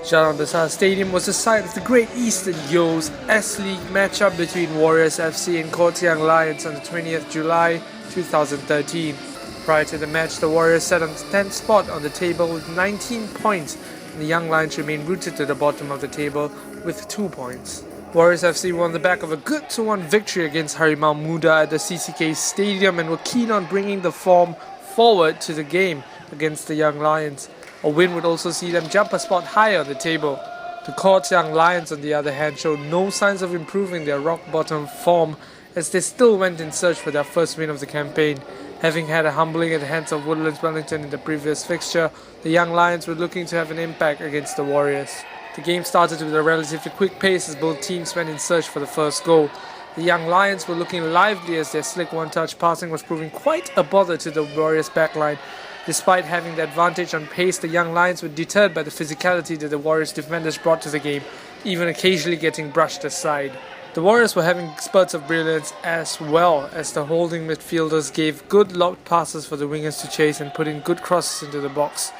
Jalan Besar Stadium was the site of the Great Eastern Yos S-League matchup between Warriors FC and Kotiang Lions on the 20th July 2013. Prior to the match, the Warriors sat on the 10th spot on the table with 19 points, and the Young Lions remained rooted to the bottom of the table with 2 points. Warriors FC were on the back of a good 2-1 victory against Harimau Muda at the CCK Stadium and were keen on bringing the form forward to the game against the Young Lions. A win would also see them jump a spot higher on the table. The Kotiang Lions, on the other hand, showed no signs of improving their rock-bottom form as they still went in search for their first win of the campaign. Having had a humbling at the hands of Woodlands Wellington in the previous fixture, the Young Lions were looking to have an impact against the Warriors. The game started with a relatively quick pace as both teams went in search for the first goal. The Young Lions were looking lively as their slick one-touch passing was proving quite a bother to the Warriors' backline. Despite having the advantage on pace, the Young Lions were deterred by the physicality that the Warriors' defenders brought to the game, even occasionally getting brushed aside. The Warriors were having spurts of brilliance as well as the holding midfielders gave good lobbed passes for the wingers to chase and put in good crosses into the box.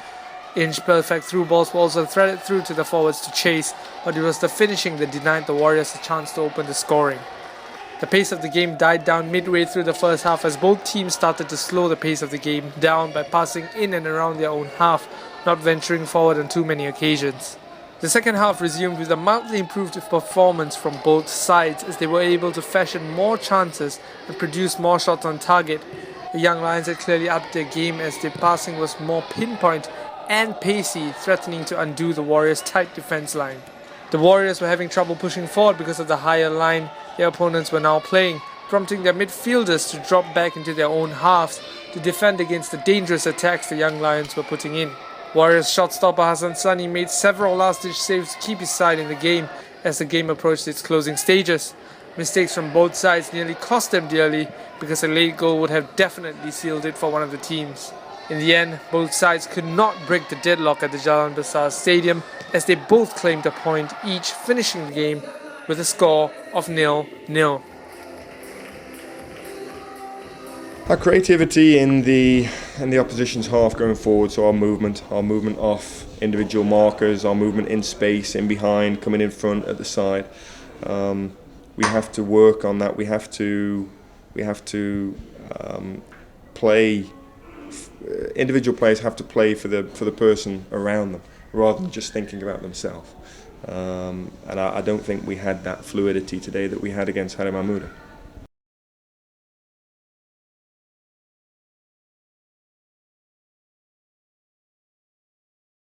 Inch-perfect through balls were also threaded through to the forwards to chase, but it was the finishing that denied the Warriors a chance to open the scoring. The pace of the game died down midway through the first half as both teams started to slow the pace of the game down by passing in and around their own half, not venturing forward on too many occasions. The second half resumed with a mildly improved performance from both sides as they were able to fashion more chances and produce more shots on target. The Young Lions had clearly upped their game as their passing was more pinpoint and pacey, threatening to undo the Warriors' tight defense line. The Warriors were having trouble pushing forward because of the higher line their opponents were now playing, prompting their midfielders to drop back into their own halves to defend against the dangerous attacks the Young Lions were putting in. Warriors shot-stopper Hassan Sani made several last-ditch saves to keep his side in the game as the game approached its closing stages. Mistakes from both sides nearly cost them dearly because a late goal would have definitely sealed it for one of the teams. In the end, both sides could not break the deadlock at the Jalan Besar Stadium as they both claimed a point each, finishing the game with a score of 0-0. Our creativity in the opposition's half going forward, so our movement off individual markers, our movement in space, in behind, coming in front, at the side. We have to work on that. We have to play. Individual players have to play for the person around them rather than just thinking about themselves. And I don't think we had that fluidity today that we had against Harimau Muda.